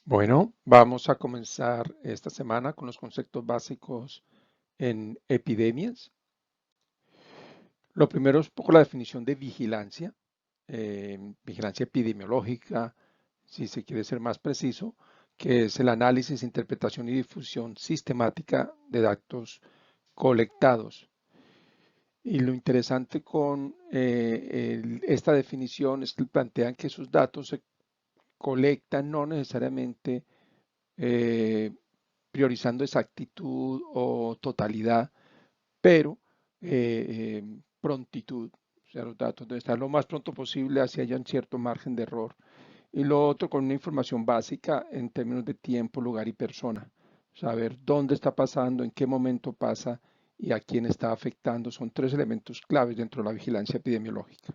Bueno, vamos a comenzar esta semana con los conceptos básicos en epidemias. Lo primero es un poco la definición de vigilancia, vigilancia epidemiológica, si se quiere ser más preciso, que es el análisis, interpretación y difusión sistemática de datos colectados. Y lo interesante con esta definición es que plantean que esos datos se colectan no necesariamente eh, priorizando exactitud o totalidad, pero prontitud. O sea, los datos deben estar lo más pronto posible, así haya un cierto margen de error. Y lo otro con una información básica en términos de tiempo, lugar y persona. Saber dónde está pasando, en qué momento pasa y a quién está afectando. Son tres elementos claves dentro de la vigilancia epidemiológica.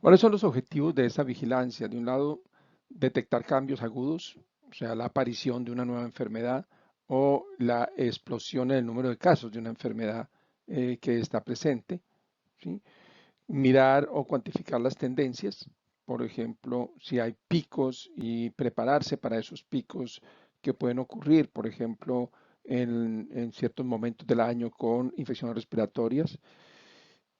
¿Cuáles son los objetivos de esa vigilancia? De un lado, detectar cambios agudos, o sea, la aparición de una nueva enfermedad o la explosión en el número de casos de una enfermedad que está presente, ¿sí? Mirar o cuantificar las tendencias, por ejemplo, si hay picos y prepararse para esos picos que pueden ocurrir, por ejemplo, en ciertos momentos del año con infecciones respiratorias.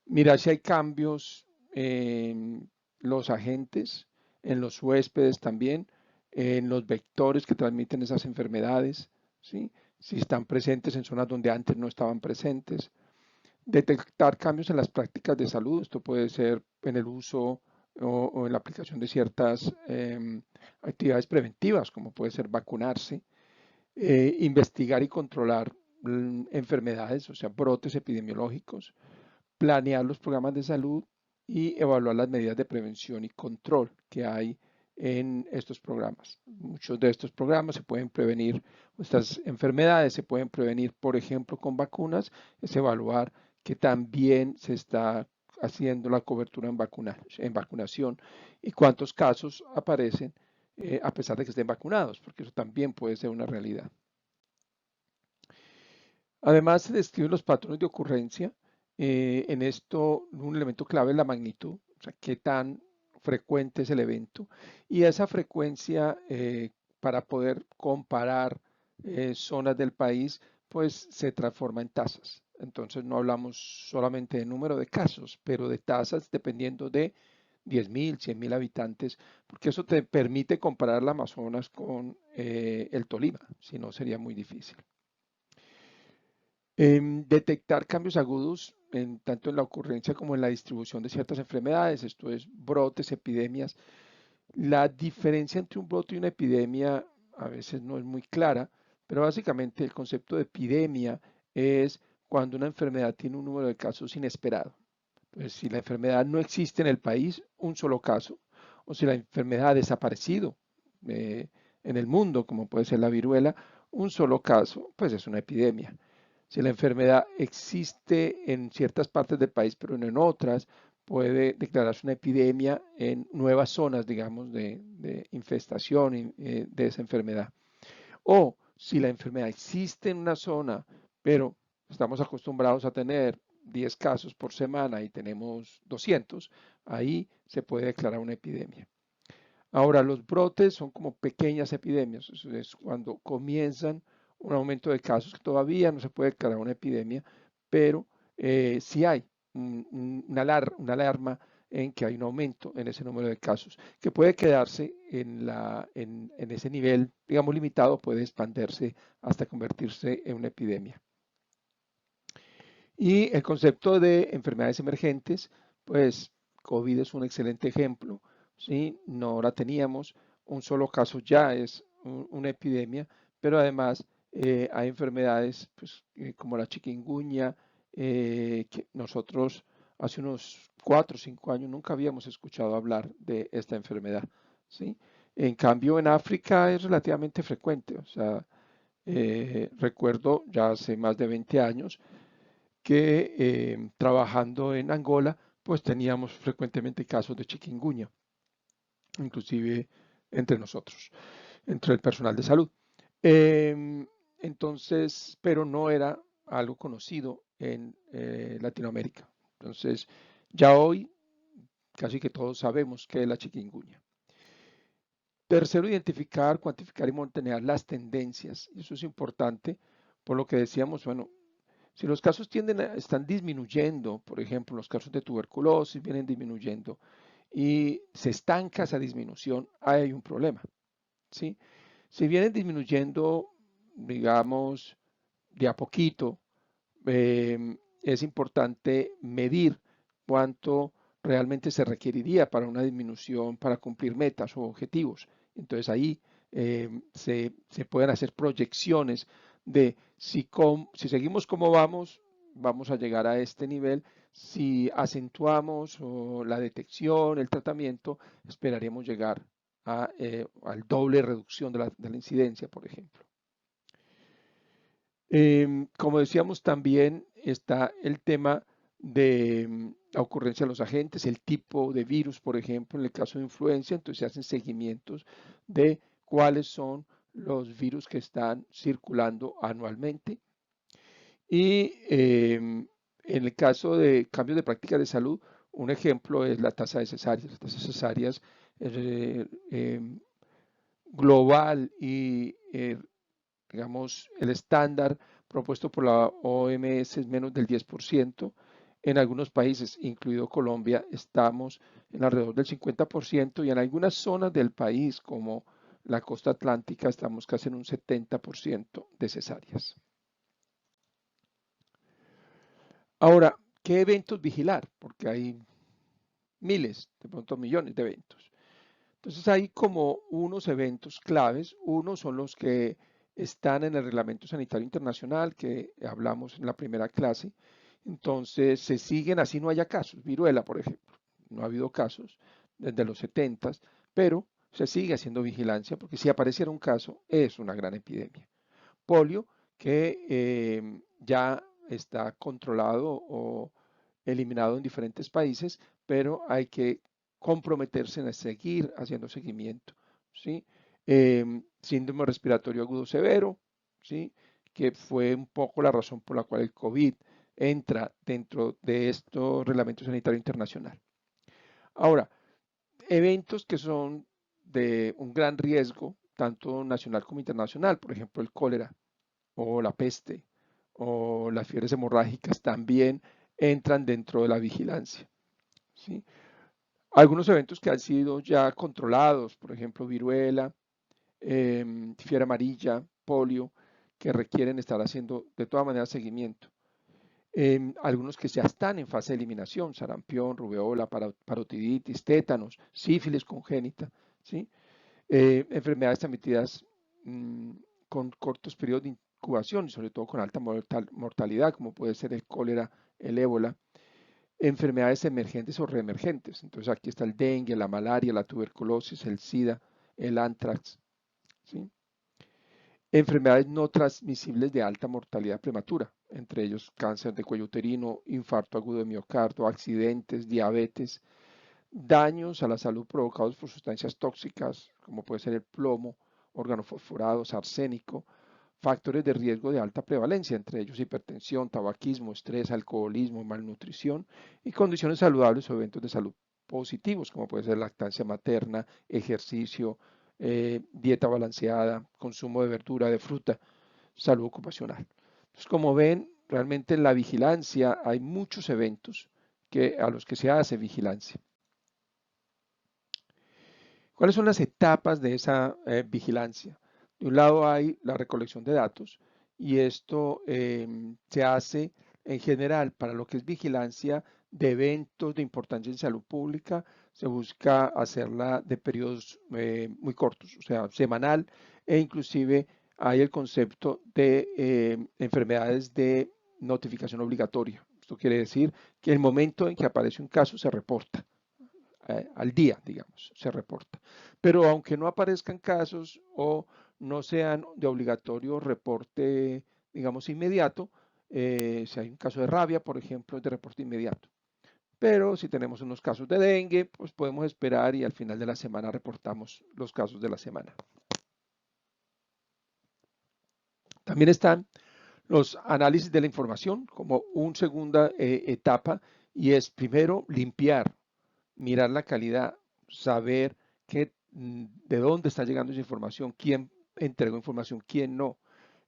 Mirar si hay cambios en los agentes, en los huéspedes también, en los vectores que transmiten esas enfermedades, ¿sí? Si están presentes en zonas donde antes no estaban presentes. Detectar cambios en las prácticas de salud, esto puede ser en el uso o en la aplicación de ciertas actividades preventivas, como puede ser vacunarse, investigar y controlar enfermedades, o sea, brotes epidemiológicos, planear los programas de salud y evaluar las medidas de prevención y control que hay en estos programas. Muchos de estos programas se pueden prevenir, estas enfermedades se pueden prevenir, por ejemplo, con vacunas, es evaluar que también se está haciendo la cobertura en vacunación y cuántos casos aparecen a pesar de que estén vacunados, porque eso también puede ser una realidad. Además, se describen los patrones de ocurrencia. En esto, un elemento clave es la magnitud, o sea, qué tan frecuente es el evento. Y esa frecuencia, para poder comparar zonas del país, pues se transforma en tasas. Entonces, no hablamos solamente de número de casos, pero de tasas dependiendo de 10.000, 100.000 habitantes, porque eso te permite comparar la Amazonas con el Tolima, si no sería muy difícil. Detectar cambios agudos tanto en la ocurrencia como en la distribución de ciertas enfermedades, esto es brotes, epidemias. La diferencia entre un brote y una epidemia a veces no es muy clara, pero básicamente el concepto de epidemia es cuando una enfermedad tiene un número de casos inesperado. Pues si la enfermedad no existe en el país, un solo caso, o si la enfermedad ha desaparecido eh, en el mundo, como puede ser la viruela, un solo caso, pues es una epidemia. Si la enfermedad existe en ciertas partes del país, pero no en otras, puede declararse una epidemia en nuevas zonas, digamos, de infestación de esa enfermedad. O si la enfermedad existe en una zona, pero estamos acostumbrados a tener 10 casos por semana y tenemos 200, ahí se puede declarar una epidemia. Ahora, los brotes son como pequeñas epidemias, eso es cuando comienzan un aumento de casos que todavía no se puede declarar una epidemia, pero sí hay una alarma en que hay un aumento en ese número de casos, que puede quedarse en ese nivel, digamos, limitado, puede expandirse hasta convertirse en una epidemia. Y el concepto de enfermedades emergentes, pues COVID es un excelente ejemplo, ¿sí? No la teníamos, un solo caso ya es una epidemia, pero además hay enfermedades pues, como la chikungunya, que nosotros hace unos 4 o 5 años nunca habíamos escuchado hablar de esta enfermedad, ¿sí? En cambio, en África es relativamente frecuente, o sea, recuerdo ya hace más de 20 años que trabajando en Angola, pues teníamos frecuentemente casos de chikungunya, inclusive entre nosotros, entre el personal de salud. Em, entonces, pero no era algo conocido en Latinoamérica. Entonces, ya hoy casi que todos sabemos qué es la chikungunya. Tercero, identificar, cuantificar y monitorear las tendencias. Y eso es importante por lo que decíamos, bueno, si los casos están disminuyendo, por ejemplo, los casos de tuberculosis vienen disminuyendo y se estanca esa disminución, ahí hay un problema, ¿sí? Si vienen disminuyendo, digamos, de a poquito, es importante medir cuánto realmente se requeriría para una disminución, para cumplir metas o objetivos. Entonces ahí se pueden hacer proyecciones de si seguimos como vamos a llegar a este nivel. Si acentuamos la detección, el tratamiento, esperaríamos llegar al doble reducción de la incidencia, por ejemplo. Como decíamos, también está el tema de la ocurrencia de los agentes, el tipo de virus, por ejemplo, en el caso de influenza, entonces se hacen seguimientos de cuáles son los virus que están circulando anualmente. Y en el caso de cambios de prácticas de salud, un ejemplo es la tasa de cesáreas. Las tasas de cesáreas global y digamos, el estándar propuesto por la OMS es menos del 10%. En algunos países, incluido Colombia, estamos en alrededor del 50% y en algunas zonas del país, como la costa atlántica, estamos casi en un 70% de cesáreas. Ahora, ¿qué eventos vigilar? Porque hay miles, de pronto millones de eventos. Entonces hay como unos eventos claves. Uno son los que están en el Reglamento Sanitario Internacional que hablamos en la primera clase. Entonces se siguen así no haya casos. Viruela, por ejemplo. No ha habido casos desde los 70, pero se sigue haciendo vigilancia porque si apareciera un caso es una gran epidemia. Polio, que ya está controlado o eliminado en diferentes países, pero hay que comprometerse en seguir haciendo seguimiento, ¿sí? Síndrome respiratorio agudo severo, ¿sí? Que fue un poco la razón por la cual el COVID entra dentro de estos reglamentos sanitarios internacional. Ahora, eventos que son de un gran riesgo, tanto nacional como internacional, por ejemplo, el cólera o la peste o las fiebres hemorrágicas también entran dentro de la vigilancia, ¿sí? Algunos eventos que han sido ya controlados, por ejemplo, viruela, fiebre amarilla, polio, que requieren estar haciendo de todas maneras seguimiento. Algunos que ya están en fase de eliminación, sarampión, rubeola, parotiditis, tétanos, sífilis congénita, ¿sí? Enfermedades transmitidas con cortos periodos de incubación y sobre todo con alta mortalidad, como puede ser el cólera, el ébola. Enfermedades emergentes o reemergentes. Entonces aquí está el dengue, la malaria, la tuberculosis, el SIDA, el anthrax, ¿sí? Enfermedades no transmisibles de alta mortalidad prematura, entre ellos cáncer de cuello uterino, infarto agudo de miocardio, accidentes, diabetes, daños a la salud provocados por sustancias tóxicas, como puede ser el plomo, organofosforados, arsénico, factores de riesgo de alta prevalencia, entre ellos hipertensión, tabaquismo, estrés, alcoholismo, malnutrición y condiciones saludables o eventos de salud positivos, como puede ser lactancia materna, ejercicio, dieta balanceada, consumo de verdura, de fruta, salud ocupacional. Entonces, como ven, realmente en la vigilancia hay muchos eventos a los que se hace vigilancia. ¿Cuáles son las etapas de esa vigilancia? De un lado hay la recolección de datos y esto se hace en general para lo que es vigilancia de eventos de importancia en salud pública. Se busca hacerla de periodos muy cortos, o sea, semanal e inclusive hay el concepto de enfermedades de notificación obligatoria. Esto quiere decir que el momento en que aparece un caso se reporta al día, digamos, se reporta. Pero aunque no aparezcan casos o no sean de obligatorio reporte, digamos, inmediato, si hay un caso de rabia, por ejemplo, es de reporte inmediato. Pero si tenemos unos casos de dengue, pues podemos esperar y al final de la semana reportamos los casos de la semana. También están los análisis de la información como una segunda etapa y es primero limpiar, mirar la calidad, saber qué de dónde está llegando esa información, quién entregó información, quién no.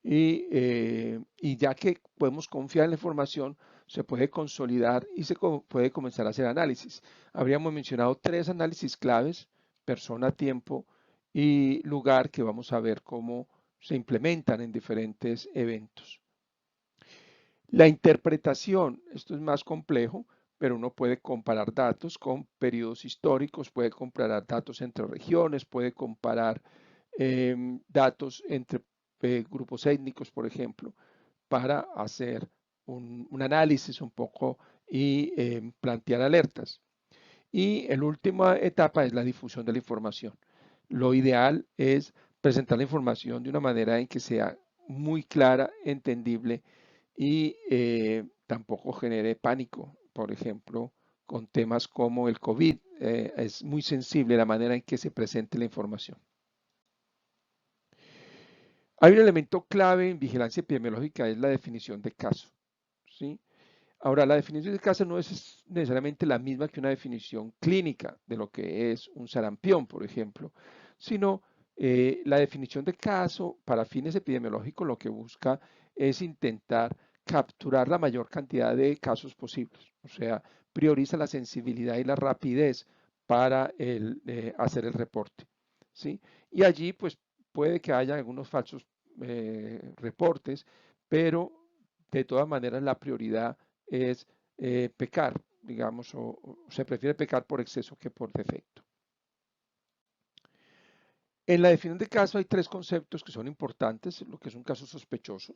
Y ya que podemos confiar en la información, se puede consolidar y puede comenzar a hacer análisis. Habríamos mencionado 3 análisis claves: persona, tiempo y lugar, que vamos a ver cómo se implementan en diferentes eventos. La interpretación, esto es más complejo, pero uno puede comparar datos con periodos históricos, puede comparar datos entre regiones, puede comparar datos entre grupos étnicos, por ejemplo, para hacer un análisis un poco y plantear alertas. Y la última etapa es la difusión de la información. Lo ideal es presentar la información de una manera en que sea muy clara, entendible y tampoco genere pánico. Por ejemplo, con temas como el COVID, es muy sensible la manera en que se presente la información. Hay un elemento clave en vigilancia epidemiológica, es la definición de caso, ¿sí? Ahora, la definición de caso no es necesariamente la misma que una definición clínica de lo que es un sarampión, por ejemplo, sino la definición de caso para fines epidemiológicos lo que busca es intentar capturar la mayor cantidad de casos posibles. O sea, prioriza la sensibilidad y la rapidez para hacer el reporte, ¿sí? Y allí, pues, puede que haya algunos falsos reportes, pero de todas maneras la prioridad es pecar, digamos, o se prefiere pecar por exceso que por defecto. En la definición de caso hay 3 conceptos que son importantes: lo que es un caso sospechoso,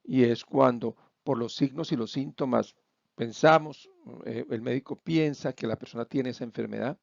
y es cuando por los signos y los síntomas pensamos, el médico piensa que la persona tiene esa enfermedad.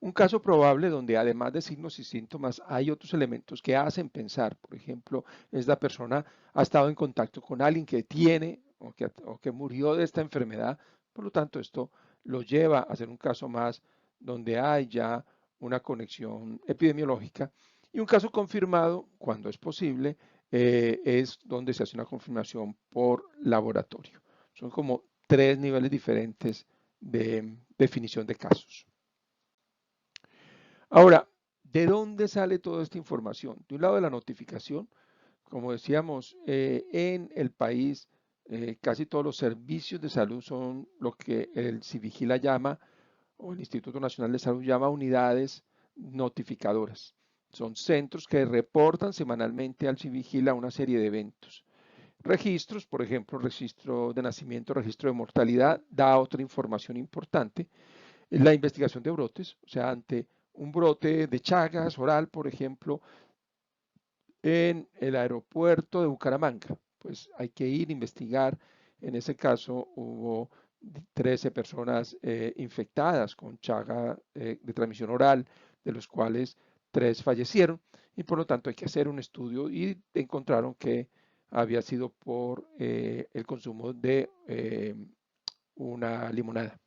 Un caso probable, donde además de signos y síntomas hay otros elementos que hacen pensar. Por ejemplo, esta persona ha estado en contacto con alguien que tiene o que murió de esta enfermedad. Por lo tanto, esto lo lleva a ser un caso más donde hay ya una conexión epidemiológica. Y un caso confirmado, cuando es posible, es donde se hace una confirmación por laboratorio. Son como 3 niveles diferentes de definición de casos. Ahora, ¿de dónde sale toda esta información? De un lado, de la notificación. Como decíamos, en el país casi todos los servicios de salud son lo que el Civigila llama, o el Instituto Nacional de Salud llama, unidades notificadoras. Son centros que reportan semanalmente al Civigila una serie de eventos. Registros, por ejemplo, registro de nacimiento, registro de mortalidad, da otra información importante. La investigación de brotes, o sea, ante un brote de Chagas oral, por ejemplo, en el aeropuerto de Bucaramanga, pues hay que ir a investigar. En ese caso hubo 13 personas infectadas con Chaga de transmisión oral, de los cuales 3 fallecieron, y por lo tanto hay que hacer un estudio, y encontraron que había sido por el consumo de una limonada.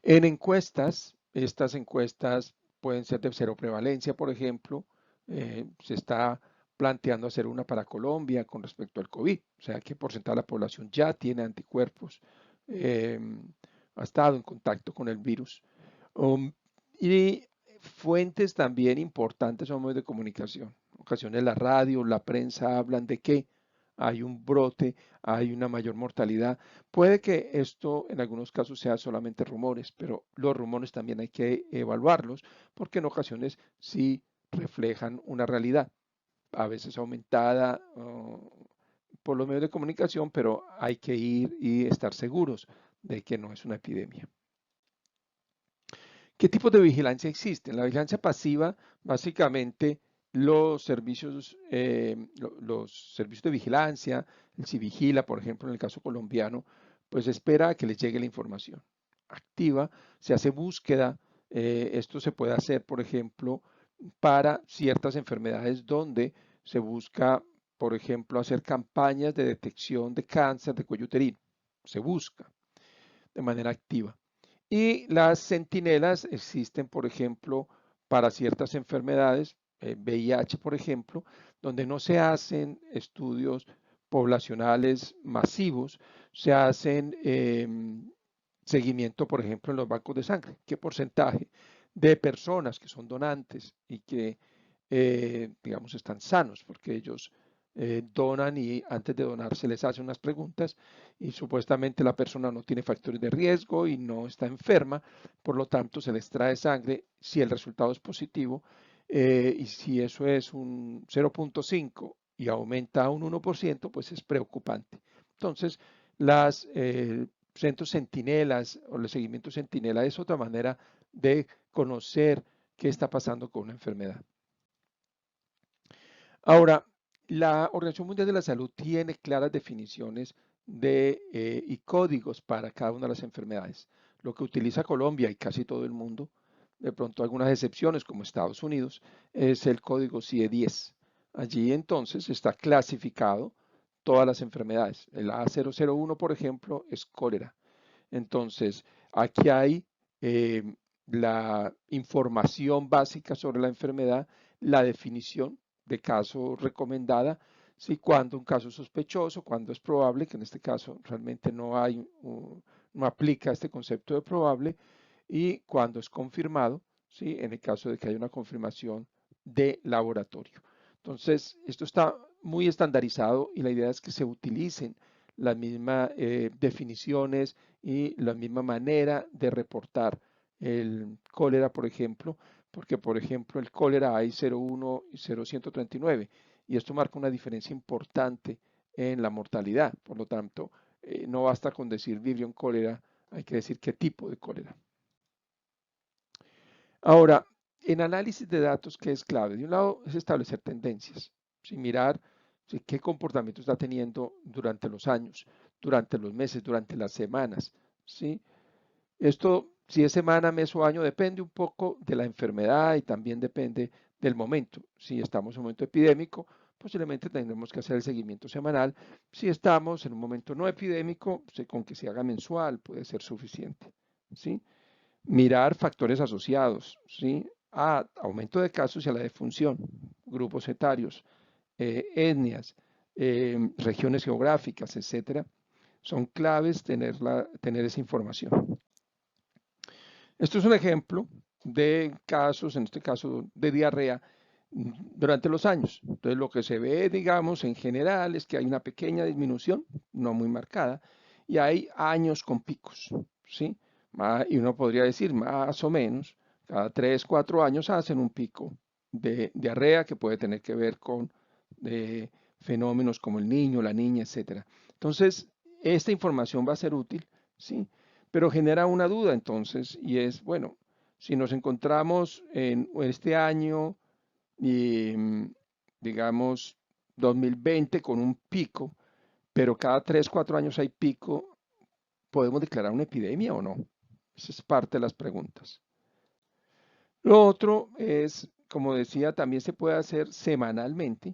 En encuestas, estas encuestas pueden ser de cero prevalencia, por ejemplo. Se está planteando hacer una para Colombia con respecto al COVID, o sea, qué porcentaje de la población ya tiene anticuerpos, eh, ha estado en contacto con el virus. Um, y fuentes también importantes son medios de comunicación. En ocasiones la radio, la prensa hablan de que hay un brote, hay una mayor mortalidad. Puede que esto en algunos casos sea solamente rumores, pero los rumores también hay que evaluarlos, porque en ocasiones sí reflejan una realidad, a veces aumentada por los medios de comunicación, pero hay que ir y estar seguros de que no es una epidemia. ¿Qué tipos de vigilancia existen? La vigilancia pasiva, básicamente los servicios de vigilancia, el Civigila, por ejemplo, en el caso colombiano, pues espera a que les llegue la información. Activa, se hace búsqueda. Esto se puede hacer, por ejemplo, para ciertas enfermedades donde se busca, por ejemplo, hacer campañas de detección de cáncer de cuello uterino. Se busca de manera activa. Y las centinelas existen, por ejemplo, para ciertas enfermedades, VIH, por ejemplo, donde no se hacen estudios poblacionales masivos, se hacen seguimiento, por ejemplo, en los bancos de sangre. ¿Qué porcentaje de personas que son donantes y que, digamos, están sanos, porque ellos donan y antes de donar se les hace unas preguntas y supuestamente la persona no tiene factores de riesgo y no está enferma, por lo tanto se les trae sangre si el resultado es positivo y si eso es un 0,5 y aumenta a un 1%, pues es preocupante. Entonces, las centros centinelas o el seguimiento centinela es otra manera de conocer qué está pasando con una enfermedad. Ahora, la Organización Mundial de la Salud tiene claras definiciones y códigos para cada una de las enfermedades. Lo que utiliza Colombia y casi todo el mundo, de pronto algunas excepciones como Estados Unidos, es el código CIE-10. Allí entonces está clasificado todas las enfermedades. El A001, por ejemplo, es cólera. Entonces, aquí hay eh, la información básica sobre la enfermedad, la definición de caso recomendada, si cuando un caso es sospechoso, cuando es probable, que en este caso realmente no aplica este concepto de probable, y cuando es confirmado, ¿sí? En el caso de que haya una confirmación de laboratorio. Entonces, esto está muy estandarizado y la idea es que se utilicen las mismas definiciones y la misma manera de reportar el cólera, por ejemplo, porque, por ejemplo, el cólera hay 0,1 y 0,139 y esto marca una diferencia importante en la mortalidad. Por lo tanto, no basta con decir Vibrio cólera, hay que decir qué tipo de cólera. Ahora, en análisis de datos, ¿qué es clave? De un lado es establecer tendencias, ¿sí? Mirar qué comportamiento está teniendo durante los años, durante los meses, durante las semanas, ¿sí? Esto, si es semana, mes o año, depende un poco de la enfermedad y también depende del momento. Si estamos en un momento epidémico, posiblemente tendremos que hacer el seguimiento semanal. Si estamos en un momento no epidémico, con que se haga mensual puede ser suficiente, ¿sí? Mirar factores asociados, ¿sí? A aumento de casos y a la defunción, grupos etarios, etnias, regiones geográficas, etcétera, son claves tener esa información. Esto es un ejemplo de casos, en este caso de diarrea, durante los años. Entonces, lo que se ve, digamos, en general es que hay una pequeña disminución, no muy marcada, y hay años con picos, ¿sí? Y uno podría decir más o menos, cada 3, 4 años hacen un pico de diarrea que puede tener que ver con fenómenos como el niño, la niña, etcétera. Entonces, esta información va a ser útil, ¿sí? Pero genera una duda entonces, y es, bueno, si nos encontramos en este año, y, digamos, 2020 con un pico, pero cada 3, 4 años hay pico, ¿podemos declarar una epidemia o no? Esa es parte de las preguntas. Lo otro es, como decía, también se puede hacer semanalmente,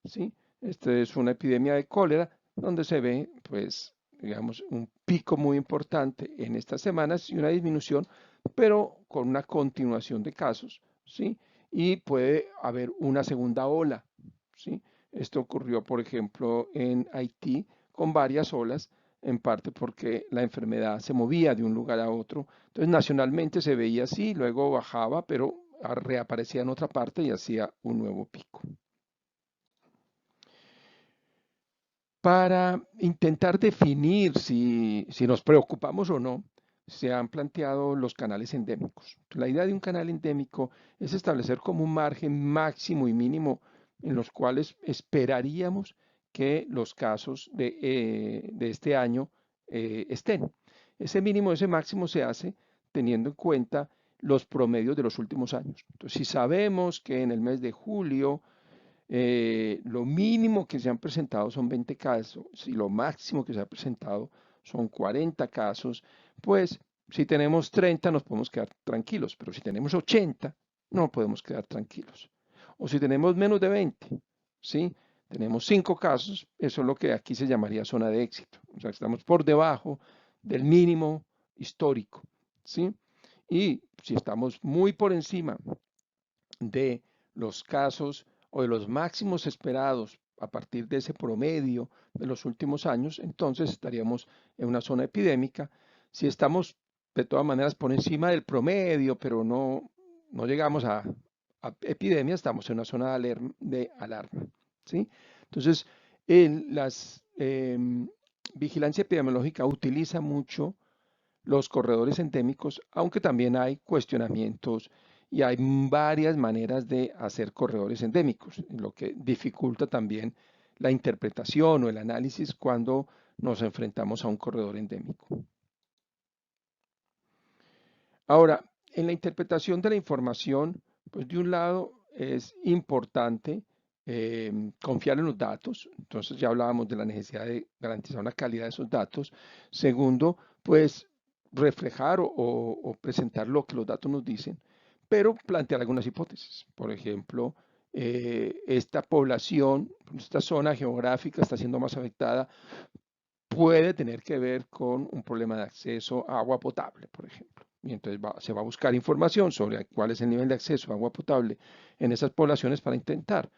¿sí? Esta es una epidemia de cólera donde se ve, pues, digamos, un pico muy importante en estas semanas y una disminución, pero con una continuación de casos, ¿sí? Y puede haber una segunda ola, ¿sí? Esto ocurrió, por ejemplo, en Haití con varias olas, en parte porque la enfermedad se movía de un lugar a otro. Entonces, nacionalmente se veía así, luego bajaba, pero reaparecía en otra parte y hacía un nuevo pico. Para intentar definir si nos preocupamos o no, se han planteado los canales endémicos. La idea de un canal endémico es establecer como un margen máximo y mínimo en los cuales esperaríamos que los casos de este año estén. Ese mínimo, ese máximo se hace teniendo en cuenta los promedios de los últimos años. Entonces, si sabemos que en el mes de julio lo mínimo que se han presentado son 20 casos y lo máximo que se ha presentado son 40 casos, pues si tenemos 30 nos podemos quedar tranquilos, pero si tenemos 80 no podemos quedar tranquilos. O si tenemos menos de 20, ¿sí? Tenemos 5 casos, eso es lo que aquí se llamaría zona de éxito. O sea, estamos por debajo del mínimo histórico, ¿sí? Y si estamos muy por encima de los casos o de los máximos esperados a partir de ese promedio de los últimos años, entonces estaríamos en una zona epidémica. Si estamos de todas maneras por encima del promedio, pero no no llegamos a epidemia, estamos en una zona de alarma, ¿sí? Entonces, las vigilancia epidemiológica utiliza mucho los corredores endémicos, aunque también hay cuestionamientos y hay varias maneras de hacer corredores endémicos, lo que dificulta también la interpretación o el análisis cuando nos enfrentamos a un corredor endémico. Ahora, en la interpretación de la información, pues de un lado es importante confiar en los datos, entonces ya hablábamos de la necesidad de garantizar una calidad de esos datos. Segundo, pues reflejar o presentar lo que los datos nos dicen, pero plantear algunas hipótesis. Por ejemplo, esta población, esta zona geográfica está siendo más afectada, puede tener que ver con un problema de acceso a agua potable, por ejemplo. Y entonces se va a buscar información sobre cuál es el nivel de acceso a agua potable en esas poblaciones para intentar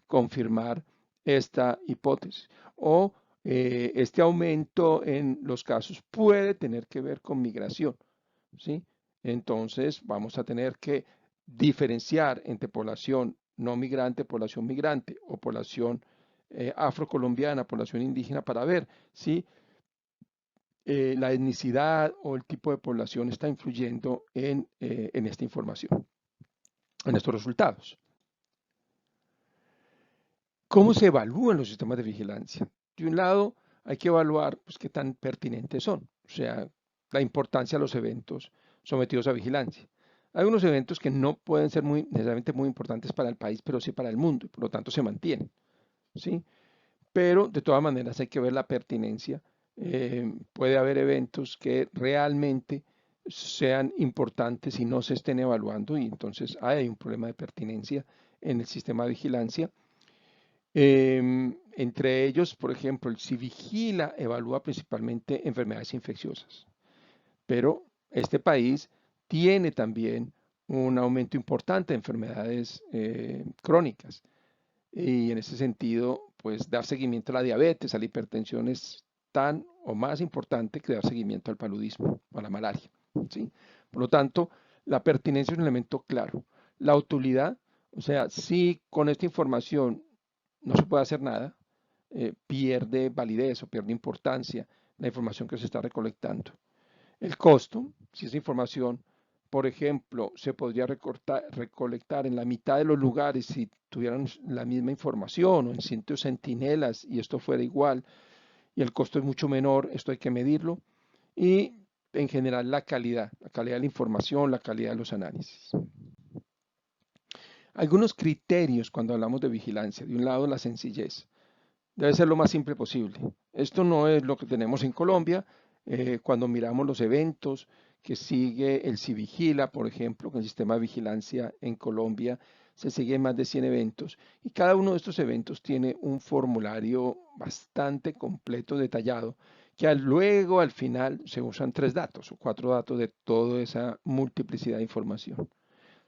confirmar esta hipótesis. O este aumento en los casos puede tener que ver con migración, ¿sí? Entonces vamos a tener que diferenciar entre población no migrante, población migrante o población afrocolombiana, población indígena para ver si la etnicidad o el tipo de población está influyendo en esta información, en estos resultados. ¿Cómo se evalúan los sistemas de vigilancia? De un lado, hay que evaluar pues, qué tan pertinentes son, o sea, la importancia de los eventos sometidos a vigilancia. Hay unos eventos que no pueden ser necesariamente muy importantes para el país, pero sí para el mundo, y por lo tanto se mantienen, ¿sí? Pero de todas maneras hay que ver la pertinencia. Puede haber eventos que realmente sean importantes y no se estén evaluando y entonces hay un problema de pertinencia en el sistema de vigilancia. Entre ellos, por ejemplo, el Civigila evalúa principalmente enfermedades infecciosas, pero este país tiene también un aumento importante de enfermedades crónicas. Y en ese sentido, pues dar seguimiento a la diabetes, a la hipertensión es tan o más importante que dar seguimiento al paludismo, a la malaria, ¿sí? Por lo tanto, la pertinencia es un elemento claro. La utilidad, o sea, si con esta información no se puede hacer nada, pierde validez o pierde importancia la información que se está recolectando. El costo, si esa información, por ejemplo, se podría recolectar en la mitad de los lugares si tuvieran la misma información o en cientos centinelas y esto fuera igual y el costo es mucho menor, esto hay que medirlo. Y en general la calidad de la información, la calidad de los análisis. Algunos criterios cuando hablamos de vigilancia. De un lado, la sencillez. Debe ser lo más simple posible. Esto no es lo que tenemos en Colombia. Cuando miramos los eventos que sigue el Civigila, por ejemplo, con el sistema de vigilancia en Colombia, se siguen más de 100 eventos y cada uno de estos eventos tiene un formulario bastante completo, detallado, que luego al final se usan 3 datos o 4 datos de toda esa multiplicidad de información.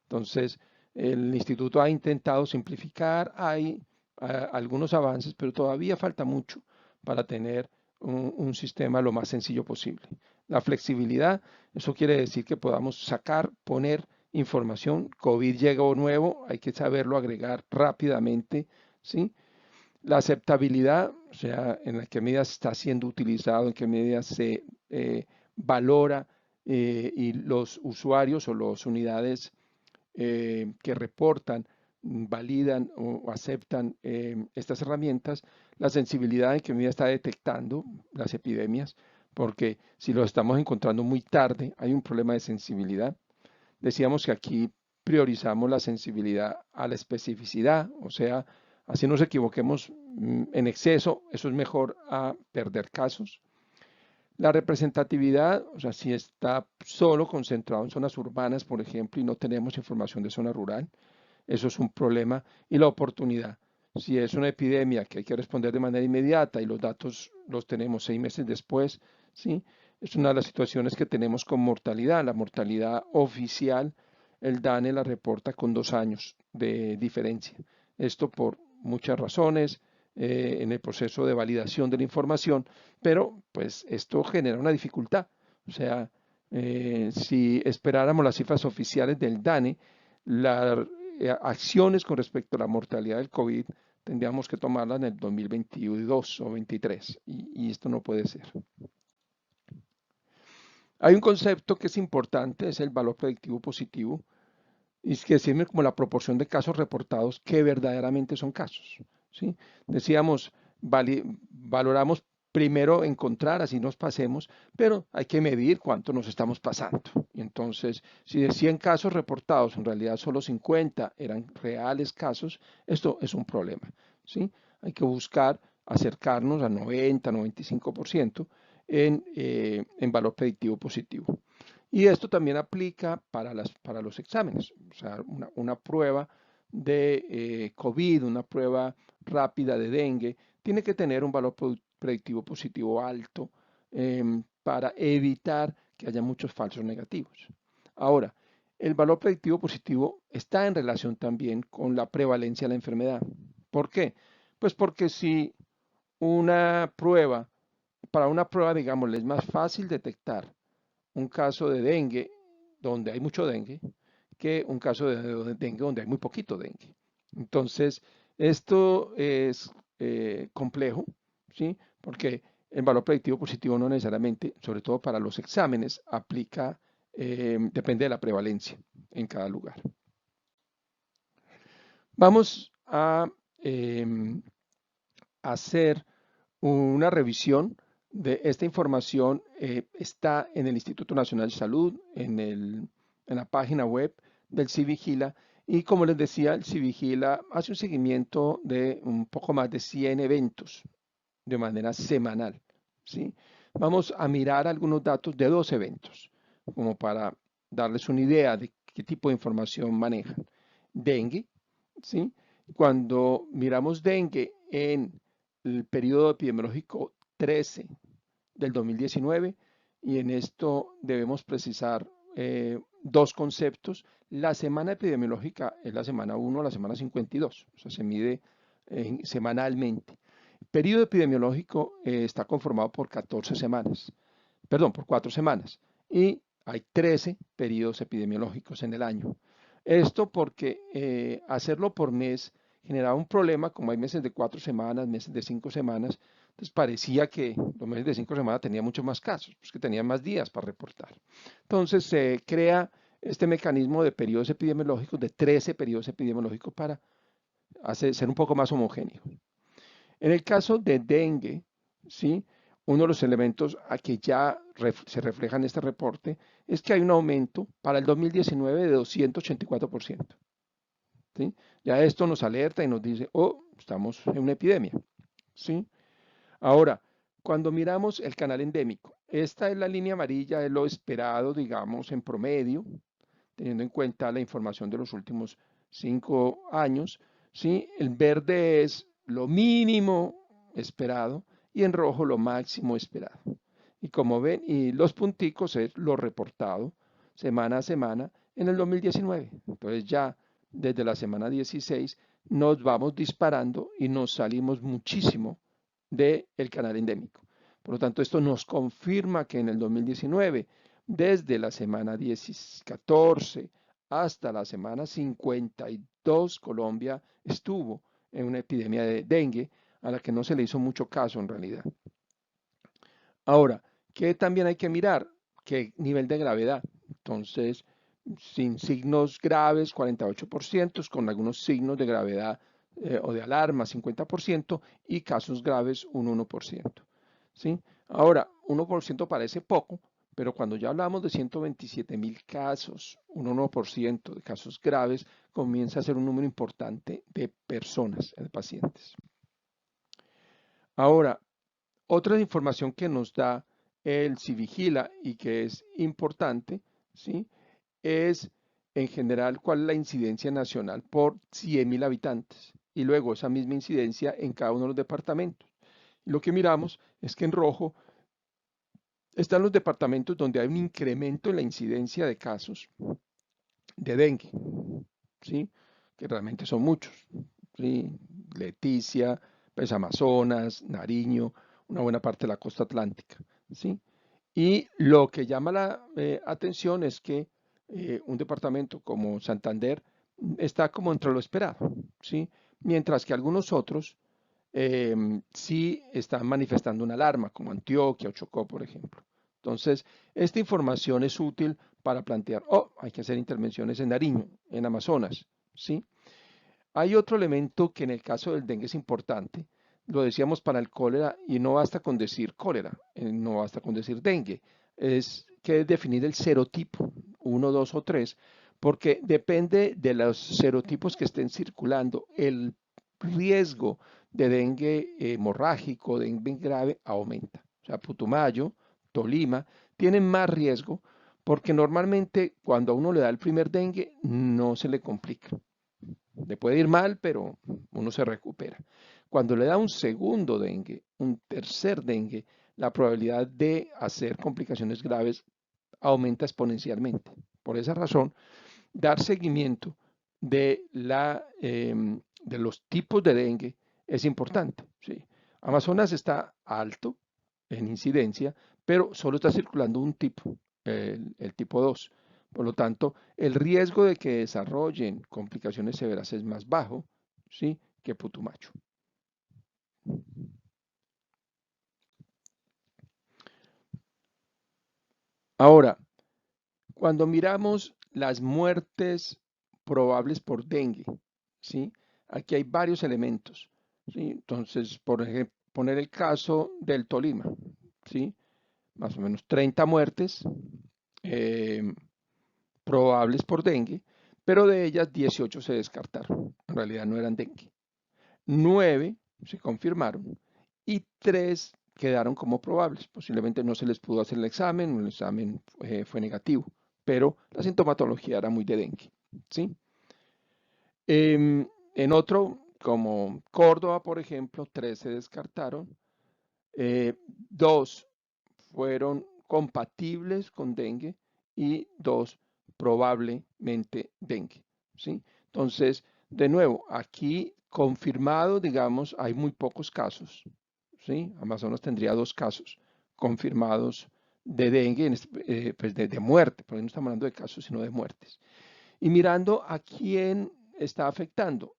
Entonces, el instituto ha intentado simplificar, hay algunos avances, pero todavía falta mucho para tener un sistema lo más sencillo posible. La flexibilidad, eso quiere decir que podamos sacar, poner información. COVID llegó nuevo, hay que saberlo agregar rápidamente, ¿sí? La aceptabilidad, o sea, en qué medida está siendo utilizado, en qué medida se valora y los usuarios o las unidades que reportan, validan o aceptan estas herramientas, la sensibilidad en que medida está detectando las epidemias, porque si lo estamos encontrando muy tarde, hay un problema de sensibilidad. Decíamos que aquí priorizamos la sensibilidad a la especificidad, o sea, así nos equivoquemos en exceso, eso es mejor a perder casos. La representatividad, o sea, si está solo concentrado en zonas urbanas, por ejemplo, y no tenemos información de zona rural, eso es un problema. Y la oportunidad, si es una epidemia que hay que responder de manera inmediata y los datos los tenemos 6 meses después, ¿sí? Es una de las situaciones que tenemos con mortalidad. La mortalidad oficial, el DANE la reporta con 2 años de diferencia. Esto por muchas razones, en el proceso de validación de la información, pero pues esto genera una dificultad. O sea, si esperáramos las cifras oficiales del DANE, las acciones con respecto a la mortalidad del COVID tendríamos que tomarlas en el 2022 o 2023 y esto no puede ser. Hay un concepto que es importante, es el valor predictivo positivo, y es que sirve como la proporción de casos reportados que verdaderamente son casos, ¿sí? Decíamos, valoramos primero encontrar, así nos pasemos, pero hay que medir cuánto nos estamos pasando. Y entonces, si de 100 casos reportados, en realidad solo 50 eran reales casos, esto es un problema, ¿sí? Hay que buscar acercarnos a 90, 95% en valor predictivo positivo. Y esto también aplica para los exámenes, o sea, una prueba de COVID, una prueba rápida de dengue, tiene que tener un valor predictivo positivo alto para evitar que haya muchos falsos negativos. Ahora, el valor predictivo positivo está en relación también con la prevalencia de la enfermedad. ¿Por qué? Pues porque si una prueba, para una prueba, digamos, es más fácil detectar un caso de dengue donde hay mucho dengue que un caso de dengue donde hay muy poquito dengue. Entonces, esto es complejo, ¿sí? Porque el valor predictivo positivo no necesariamente, sobre todo para los exámenes, aplica, depende de la prevalencia en cada lugar. Vamos a hacer una revisión de esta información. Está en el Instituto Nacional de Salud, en la página web del CIVIGILA. Y como les decía, el CIVIGILA hace un seguimiento de un poco más de 100 eventos de manera semanal, ¿sí? Vamos a mirar algunos datos de 2 eventos, como para darles una idea de qué tipo de información manejan. Dengue, ¿sí? Cuando miramos dengue en el periodo epidemiológico 13 del 2019, y en esto debemos precisar 2 conceptos. La semana epidemiológica es la semana 1 a la semana 52, o sea, se mide semanalmente. El periodo epidemiológico está conformado por 14 semanas, perdón, por 4 semanas, y hay 13 periodos epidemiológicos en el año. Esto porque hacerlo por mes generaba un problema, como hay meses de 4 semanas, meses de 5 semanas, entonces parecía que los meses de 5 semanas tenían muchos más casos, pues que tenían más días para reportar. Entonces se crea este mecanismo de periodos epidemiológicos, de 13 periodos epidemiológicos para ser un poco más homogéneo. En el caso de dengue, ¿sí? Uno de los elementos a que ya se refleja en este reporte es que hay un aumento para el 2019 de 284%. ¿Sí? Ya esto nos alerta y nos dice, oh, estamos en una epidemia. ¿Sí? Ahora, cuando miramos el canal endémico, esta es la línea amarilla, es lo esperado, digamos, en promedio, teniendo en cuenta la información de los últimos 5 años. ¿Sí? El verde es lo mínimo esperado y en rojo lo máximo esperado. Y como ven, y los punticos es lo reportado semana a semana en el 2019. Entonces ya desde la semana 16 nos vamos disparando y nos salimos muchísimo del canal endémico. Por lo tanto, esto nos confirma que en el 2019, desde la semana 14 hasta la semana 52, Colombia estuvo en una epidemia de dengue a la que no se le hizo mucho caso en realidad. Ahora, ¿qué también hay que mirar? ¿Qué nivel de gravedad? Entonces, sin signos graves, 48%, con algunos signos de gravedad o de alarma, 50%, y casos graves, un 1%. ¿Sí? Ahora, 1% parece poco, pero cuando ya hablamos de 127.000 casos, un 1% de casos graves, comienza a ser un número importante de personas, de pacientes. Ahora, otra información que nos da el CIVIGILA y que es importante, ¿sí? Es en general cuál es la incidencia nacional por 100.000 habitantes y luego esa misma incidencia en cada uno de los departamentos. Y lo que miramos es que en rojo están los departamentos donde hay un incremento en la incidencia de casos de dengue, ¿sí? Que realmente son muchos, ¿sí? Leticia, pues Amazonas, Nariño, una buena parte de la costa atlántica, ¿sí? Y lo que llama la atención es que un departamento como Santander está como entre lo esperado, ¿sí? Mientras que algunos otros sí están manifestando una alarma, como Antioquia o Chocó, por ejemplo. Entonces, esta información es útil para plantear, oh, hay que hacer intervenciones en Nariño, en Amazonas, ¿sí? Hay otro elemento que en el caso del dengue es importante, lo decíamos para el cólera, y no basta con decir cólera, no basta con decir dengue, es que es definir el serotipo, 1, 2 o 3, porque depende de los serotipos que estén circulando, el riesgo de dengue hemorrágico, dengue grave, aumenta. O sea, Putumayo, Tolima, tienen más riesgo porque normalmente cuando a uno le da el primer dengue no se le complica. Le puede ir mal, pero uno se recupera. Cuando le da un segundo dengue, un tercer dengue, la probabilidad de hacer complicaciones graves aumenta exponencialmente. Por esa razón, dar seguimiento de los tipos de dengue es importante. ¿Sí? Amazonas está alto en incidencia, pero solo está circulando un tipo, el tipo 2. Por lo tanto, el riesgo de que desarrollen complicaciones severas es más bajo, ¿sí?, que Putumayo. Ahora, cuando miramos las muertes probables por dengue, ¿sí? Aquí hay varios elementos, ¿sí? Entonces, por ejemplo, poner el caso del Tolima, ¿sí? Más o menos 30 muertes eh, probables por dengue, pero de ellas 18 se descartaron. En realidad no eran dengue. 9 se confirmaron y 3 quedaron como probables. Posiblemente no se les pudo hacer el examen fue negativo, pero la sintomatología era muy de dengue, ¿sí? En otro, como Córdoba, por ejemplo, 3 se descartaron, 2 fueron compatibles con dengue y 2 probablemente dengue, ¿sí? Entonces, de nuevo, aquí confirmado, digamos, hay muy pocos casos, ¿sí? Amazonas tendría 2 casos confirmados de dengue, pues de muerte, porque no estamos hablando de casos, sino de muertes. Y mirando a quién está afectando,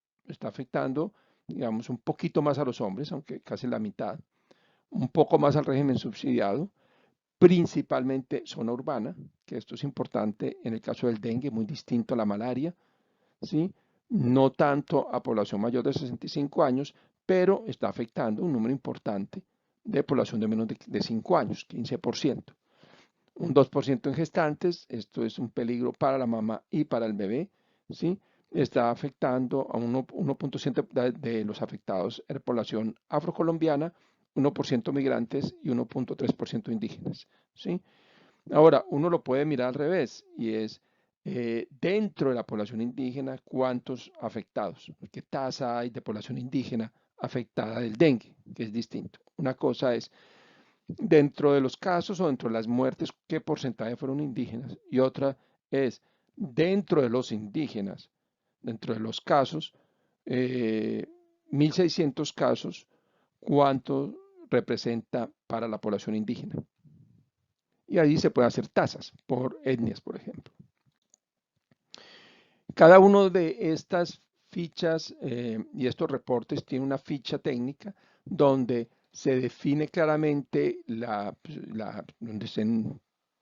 digamos, un poquito más a los hombres, aunque casi la mitad, un poco más al régimen subsidiado, principalmente zona urbana, que esto es importante en el caso del dengue, muy distinto a la malaria, ¿sí? No tanto a población mayor de 65 años, pero está afectando un número importante de población de menos de 5 años, 15%. Un 2% en gestantes, esto es un peligro para la mamá y para el bebé, ¿sí? Está afectando a 1.7 de los afectados en población afrocolombiana, 1% migrantes y 1.3% indígenas, ¿sí? Ahora, uno lo puede mirar al revés y es dentro de la población indígena, ¿cuántos afectados? ¿Qué tasa hay de población indígena afectada del dengue? Que es distinto. Una cosa es dentro de los casos o dentro de las muertes, ¿qué porcentaje fueron indígenas? Y otra es dentro de los indígenas, dentro de los casos, 1.600 casos, ¿cuánto representa para la población indígena? Y ahí se puede hacer tasas por etnias, por ejemplo. Cada uno de estas fichas y estos reportes tiene una ficha técnica donde se define claramente donde se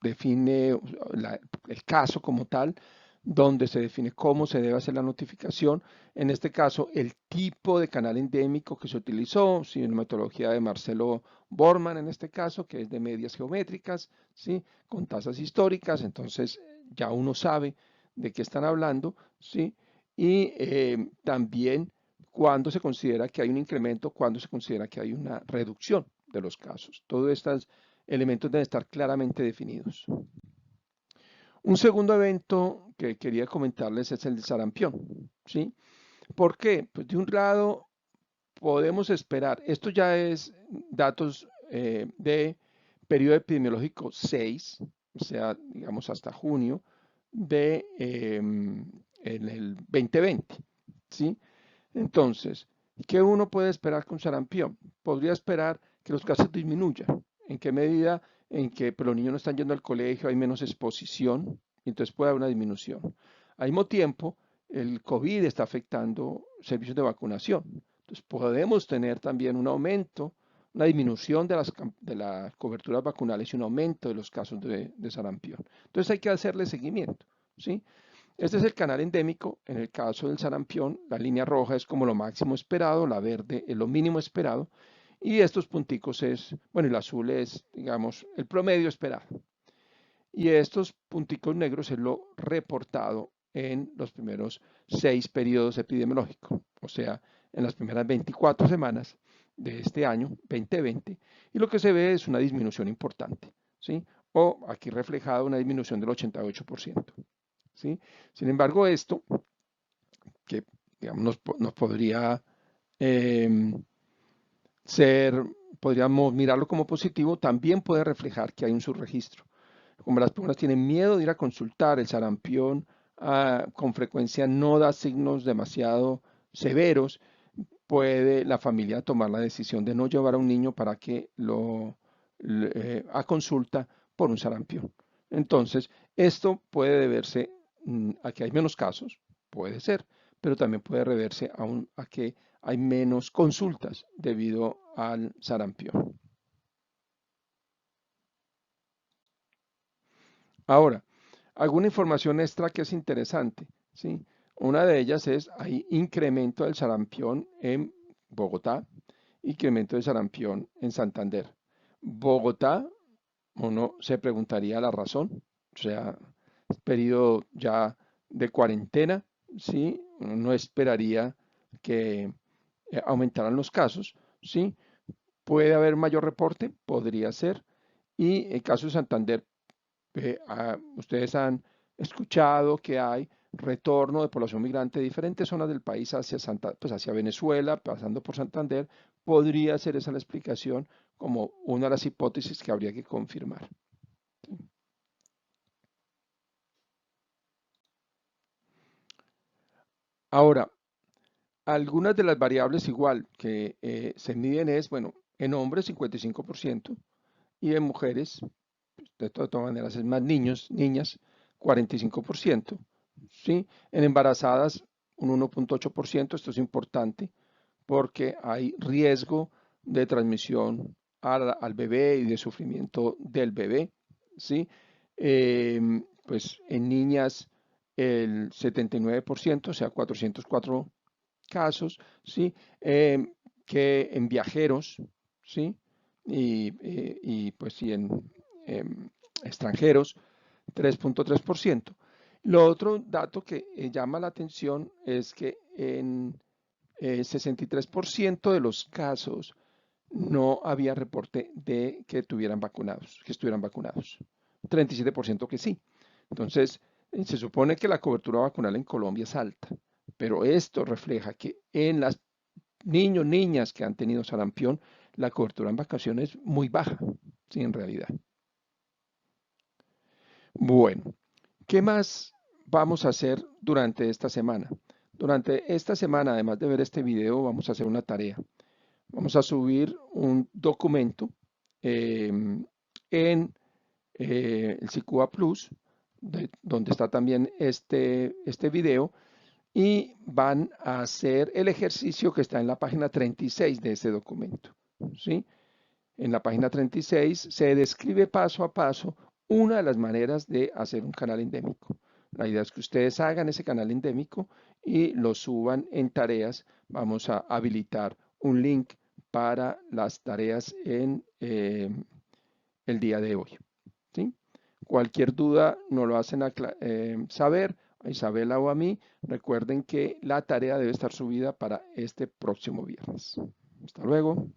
define el caso como tal, donde se define cómo se debe hacer la notificación, en este caso el tipo de canal endémico que se utilizó, si en metodología de Marcelo Borman en este caso, que es de medias geométricas, ¿sí?, con tasas históricas, entonces ya uno sabe de qué están hablando, ¿sí? Y también cuando se considera que hay un incremento, cuando se considera que hay una reducción de los casos. Todos estos elementos deben estar claramente definidos. Un segundo evento que quería comentarles es el sarampión, ¿sí? ¿Por qué? Pues de un lado podemos esperar, esto ya es datos de periodo epidemiológico 6, o sea, digamos hasta junio de en el 2020, ¿sí? Entonces, ¿qué uno puede esperar con sarampión? Podría esperar que los casos disminuyan. ¿En qué medida? En que pues, los niños no están yendo al colegio, hay menos exposición, y entonces puede haber una disminución. Al mismo tiempo, el COVID está afectando servicios de vacunación. Entonces podemos tener también un aumento, una disminución de las coberturas vacunales y un aumento de los casos de sarampión. Entonces hay que hacerle seguimiento, ¿sí? Este es el canal endémico. En el caso del sarampión, la línea roja es como lo máximo esperado, la verde es lo mínimo esperado, y estos punticos es, bueno, el azul es, digamos, el promedio esperado. Y estos punticos negros es lo reportado en los primeros 6 periodos epidemiológicos, o sea, en las primeras 24 semanas de este año 2020, y lo que se ve es una disminución importante, ¿sí? O aquí reflejada una disminución del 88%, ¿sí? Sin embargo, esto, que digamos, nos podría eh, ser, podríamos mirarlo como positivo, también puede reflejar que hay un subregistro. Como las personas tienen miedo de ir a consultar, el sarampión con frecuencia no da signos demasiado severos, puede la familia tomar la decisión de no llevar a un niño para que a consulta por un sarampión. Entonces, esto puede deberse a que hay menos casos, puede ser, pero también puede deberse a que hay menos consultas debido al sarampión. Ahora, alguna información extra que es interesante, ¿sí? Una de ellas es, hay incremento del sarampión en Bogotá, incremento del sarampión en Santander. Bogotá, uno se preguntaría la razón, o sea, periodo ya de cuarentena, ¿sí? Uno no esperaría que aumentaran los casos, ¿sí? ¿Puede haber mayor reporte? Podría ser. Y el caso de Santander, ustedes han escuchado que hay retorno de población migrante de diferentes zonas del país hacia, pues hacia Venezuela, pasando por Santander. Podría ser esa la explicación como una de las hipótesis que habría que confirmar. Ahora, algunas de las variables igual que se miden es, bueno, en hombres 55% y en mujeres, de todas maneras es más niños, niñas, 45%, ¿sí? En embarazadas un 1.8%, esto es importante porque hay riesgo de transmisión al bebé y de sufrimiento del bebé, ¿sí? Pues en niñas el 79%, o sea, 404 casos, ¿sí? Que en viajeros, ¿sí? Y pues sí, en extranjeros, 3.3%. Lo otro dato que llama la atención es que en 63% de los casos no había reporte de que estuvieran vacunados. 37% que sí. Entonces, se supone que la cobertura vacunal en Colombia es alta, pero esto refleja que en las niños, niñas que han tenido sarampión, la cobertura en vacaciones es muy baja, sí, en realidad. Bueno, ¿qué más vamos a hacer durante esta semana? Durante esta semana, además de ver este video, vamos a hacer una tarea. Vamos a subir un documento en el SICUA Plus, donde está también este video, y van a hacer el ejercicio que está en la página 36 de ese documento, ¿sí? En la página 36 se describe paso a paso una de las maneras de hacer un canal endémico. La idea es que ustedes hagan ese canal endémico y lo suban en tareas. Vamos a habilitar un link para las tareas en el día de hoy, ¿sí? Cualquier duda nos lo hacen saber a Isabela o a mí. Recuerden que la tarea debe estar subida para este próximo viernes. Hasta luego.